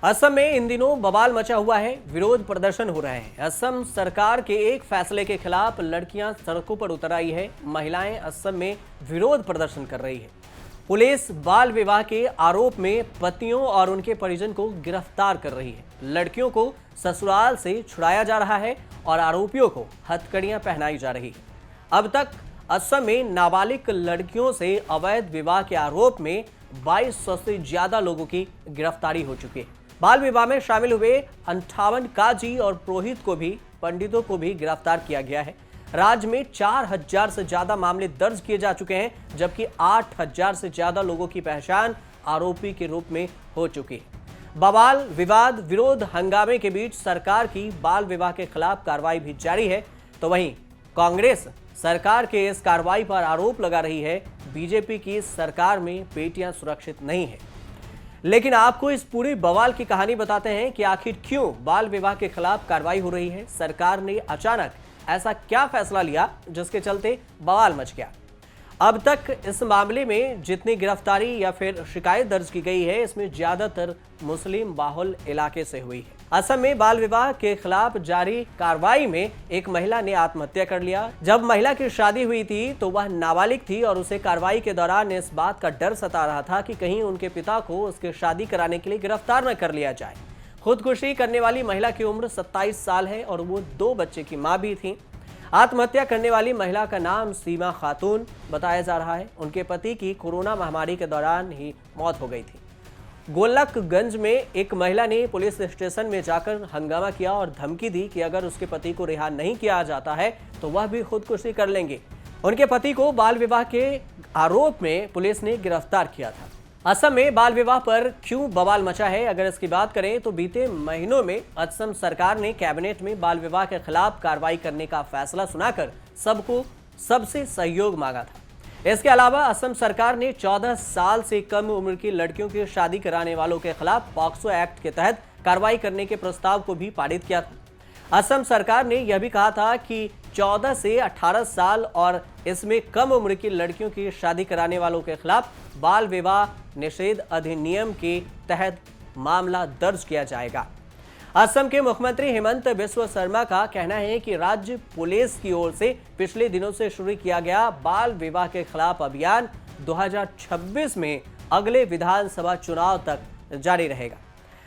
असम में इन दिनों बवाल मचा हुआ है। विरोध प्रदर्शन हो रहे हैं। असम सरकार के एक फैसले के खिलाफ लड़कियां सड़कों पर उतर आई है। महिलाएं असम में विरोध प्रदर्शन कर रही है। पुलिस बाल विवाह के आरोप में पतियों और उनके परिजन को गिरफ्तार कर रही है। लड़कियों को ससुराल से छुड़ाया जा रहा है और आरोपियों को हथकड़ियां पहनाई जा रही है। अब तक असम में नाबालिग लड़कियों से अवैध विवाह के आरोप में 2200 से ज्यादा लोगों की गिरफ्तारी हो चुकी है। बाल विवाह में शामिल हुए 58 काजी और पुरोहित को भी, पंडितों को भी गिरफ्तार किया गया है। राज्य में 4000 से ज्यादा मामले दर्ज किए जा चुके हैं, जबकि 8000 से ज्यादा लोगों की पहचान आरोपी के रूप में हो चुकी है। बवाल, विवाद, विरोध, हंगामे के बीच सरकार की बाल विवाह के खिलाफ कार्रवाई भी जारी है। तो वहीं कांग्रेस सरकार के इस कार्रवाई पर आरोप लगा रही है, बीजेपी की सरकार में बेटियां सुरक्षित नहीं है। लेकिन आपको इस पूरी बवाल की कहानी बताते हैं कि आखिर क्यों बाल विवाह के खिलाफ कार्रवाई हो रही है। सरकार ने अचानक ऐसा क्या फैसला लिया जिसके चलते बवाल मच गया। अब तक इस मामले में जितनी गिरफ्तारी या फिर शिकायत दर्ज की गई है, इसमें ज्यादातर मुस्लिम बाहुल इलाके से हुई है। असम में बाल विवाह के खिलाफ जारी कार्रवाई में एक महिला ने आत्महत्या कर लिया। जब महिला की शादी हुई थी तो वह नाबालिग थी और उसे कार्रवाई के दौरान इस बात का डर सता रहा था कि कहीं उनके पिता को उसकी शादी कराने के लिए गिरफ्तार न कर लिया जाए। खुदकुशी करने वाली महिला की उम्र 27 साल है और वो 2 बच्चे की मां भी थी। आत्महत्या करने वाली महिला का नाम सीमा खातून बताया जा रहा है। उनके पति की कोरोना महामारी के दौरान ही मौत हो गई थी। गोलकगंज में एक महिला ने पुलिस स्टेशन में जाकर हंगामा किया और धमकी दी कि अगर उसके पति को रिहा नहीं किया जाता है तो वह भी खुदकुशी कर लेंगे। उनके पति को बाल विवाह के आरोप में पुलिस ने गिरफ्तार किया था। असम में बाल विवाह पर क्यों बवाल मचा है, अगर इसकी बात करें तो बीते महीनों में असम सरकार ने कैबिनेट में बाल विवाह के खिलाफ कार्रवाई करने का फैसला सुनाकर सबसे सहयोग मांगा था। इसके अलावा असम सरकार ने 14 साल से कम उम्र की लड़कियों की शादी कराने वालों के खिलाफ पॉक्सो एक्ट के तहत कार्रवाई करने के प्रस्ताव को भी पारित किया था। असम सरकार ने यह भी कहा था कि 14 से 18 साल और इसमें कम उम्र की लड़कियों की शादी कराने वालों के खिलाफ बाल विवाह निषेध अधिनियम के तहत मामला दर्ज किया जाएगा। असम के मुख्यमंत्री हेमंत बिस्वा शर्मा का कहना है कि राज्य पुलिस की ओर से पिछले दिनों से शुरू किया गया बाल विवाह के खिलाफ अभियान 2026 में अगले विधानसभा चुनाव तक जारी रहेगा।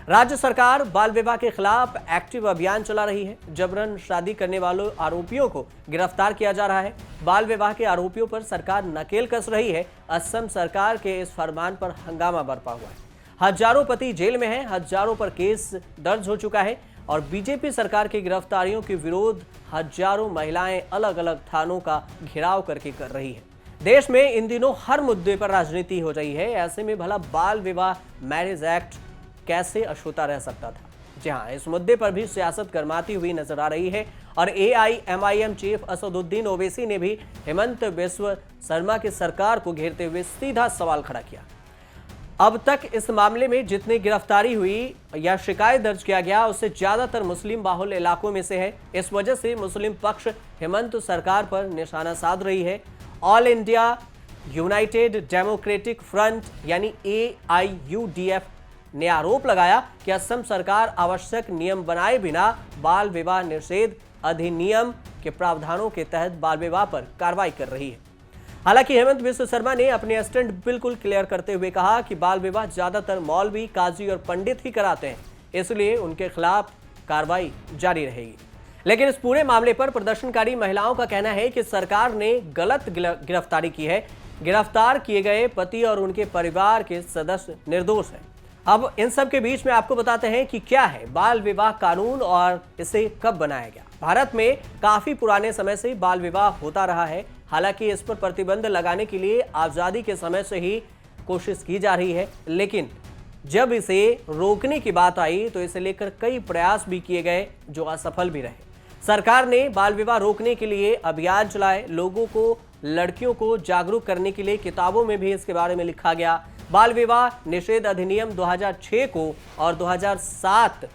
राज्य सरकार बाल विवाह के खिलाफ एक्टिव अभियान चला रही है। जबरन शादी करने वालों आरोपियों को गिरफ्तार किया जा रहा है। बाल विवाह के आरोपियों पर सरकार नकेल कस रही है। असम सरकार के इस फरमान पर हंगामा बरपा हुआ है। हजारों पति जेल में हैं, हजारों पर केस दर्ज हो चुका है और बीजेपी सरकार की गिरफ्तारियों के विरोध हजारों महिलाएं अलग अलग थानों का घेराव करके कर रही है। देश में इन दिनों हर मुद्दे पर राजनीति हो रही है। ऐसे में भला बाल विवाह मैरिज एक्ट कैसे अछूता रह सकता था। जी हाँ, इस मुद्दे पर भी सियासत गरमाती हुई नजर आ रही है और AIMIM चीफ असदुद्दीन ओवैसी ने भी हेमंत बिस्वा शर्मा की सरकार को घेरते हुए सीधा सवाल खड़ा किया। अब तक इस मामले में जितनी गिरफ्तारी हुई या शिकायत दर्ज किया गया, उससे ज्यादातर मुस्लिम बाहुल इलाकों में से है। इस वजह से मुस्लिम पक्ष हेमंत सरकार पर निशाना साध रही है। All India United democratic front यानी AIUDF ने आरोप लगाया कि असम सरकार आवश्यक नियम बनाए बिना बाल विवाह निषेध अधिनियम के प्रावधानों के तहत बाल विवाह पर कार्रवाई कर रही है। हालांकि हेमंत बिस्वा शर्मा ने अपने स्टैंड बिल्कुल क्लियर करते हुए कहा कि बाल विवाह ज्यादातर मौलवी, काजी और पंडित ही कराते हैं, इसलिए उनके खिलाफ कार्रवाई जारी रहेगी। लेकिन इस पूरे मामले पर प्रदर्शनकारी महिलाओं का कहना है कि सरकार ने गलत गिरफ्तारी की है। गिरफ्तार किए गए पति और उनके परिवार के सदस्य निर्दोष हैं। अब इन सब के बीच में आपको बताते हैं कि क्या है बाल विवाह कानून और इसे कब बनाया गया। भारत में काफी पुराने समय से बाल विवाह होता रहा है। हालांकि इस पर प्रतिबंध लगाने के लिए आजादी के समय से ही कोशिश की जा रही है, लेकिन जब इसे रोकने की बात आई तो इसे लेकर कई प्रयास भी किए गए जो असफल भी रहे। सरकार ने बाल विवाह रोकने के लिए अभियान चलाए। लोगों को, लड़कियों को जागरूक करने के लिए किताबों में भी इसके बारे में लिखा गया। बाल विवाह निषेध अधिनियम 2006 को और 2007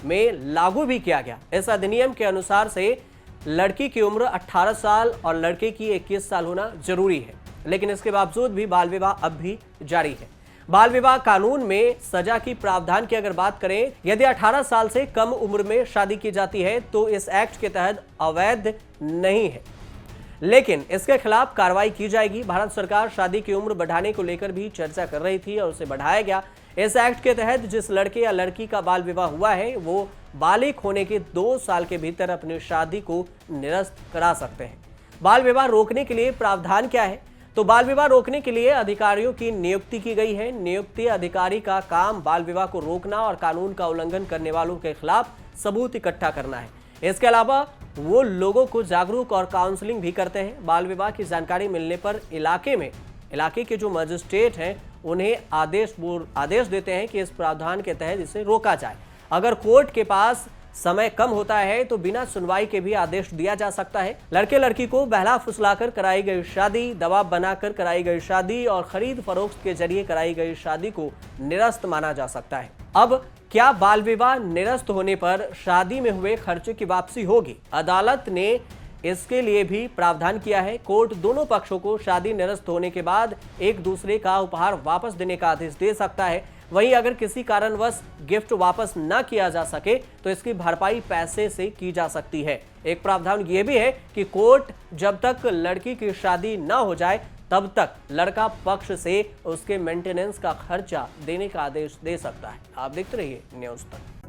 में लागू भी किया गया। इस अधिनियम के अनुसार से लड़की की उम्र 18 साल और लड़के की 21 साल होना जरूरी है, लेकिन इसके बावजूद भी बाल विवाह अब भी जारी है। बाल विवाह कानून में सजा की प्रावधान की अगर बात करें, यदि 18 साल से कम उम्र में शादी की जाती है तो इस एक्ट के तहत अवैध नहीं है, लेकिन इसके खिलाफ कार्रवाई की जाएगी। भारत सरकार शादी की उम्र बढ़ाने को लेकर भी चर्चा कर रही थी और उसे बढ़ाया गया। इस एक्ट के तहत जिस लड़के या लड़की का बाल विवाह हुआ है वो बालिग होने के 2 साल के भीतर अपनी शादी को निरस्त करा सकते हैं। बाल विवाह रोकने के लिए प्रावधान क्या है? तो बाल विवाह रोकने के लिए अधिकारियों की नियुक्ति की गई है। नियुक्ति अधिकारी का काम बाल विवाह को रोकना और कानून का उल्लंघन करने वालों के खिलाफ सबूत इकट्ठा करना है। इसके अलावा वो लोगों को जागरूक और काउंसलिंग भी करते हैं। बाल विवाह की जानकारी मिलने पर इलाके के जो मजिस्ट्रेट हैं उन्हें आदेश देते हैं कि इस प्रावधान के तहत इसे रोका जाए। अगर कोर्ट के पास समय कम होता है तो बिना सुनवाई के भी आदेश दिया जा सकता है। लड़के लड़की को बहला फुसलाकर कराई गई शादी, दबाव बनाकर कराई गई शादी और खरीद फरोख्त के जरिए कराई गई शादी को निरस्त माना जा सकता है। अब क्या बाल विवाह निरस्त होने पर शादी में हुए खर्चे की वापसी होगी? अदालत ने इसके लिए भी प्रावधान किया है। कोर्ट दोनों पक्षों को शादी निरस्त होने के बाद एक दूसरे का उपहार वापस देने का आदेश दे सकता है। वहीं अगर किसी कारणवश गिफ्ट वापस न किया जा सके तो इसकी भरपाई पैसे से की जा सकती है। एक प्रावधान यह भी है कि कोर्ट जब तक लड़की की शादी न हो जाए तब तक लड़का पक्ष से उसके मेंटेनेंस का खर्चा देने का आदेश दे सकता है। आप देखते रहिए न्यूज़ तक।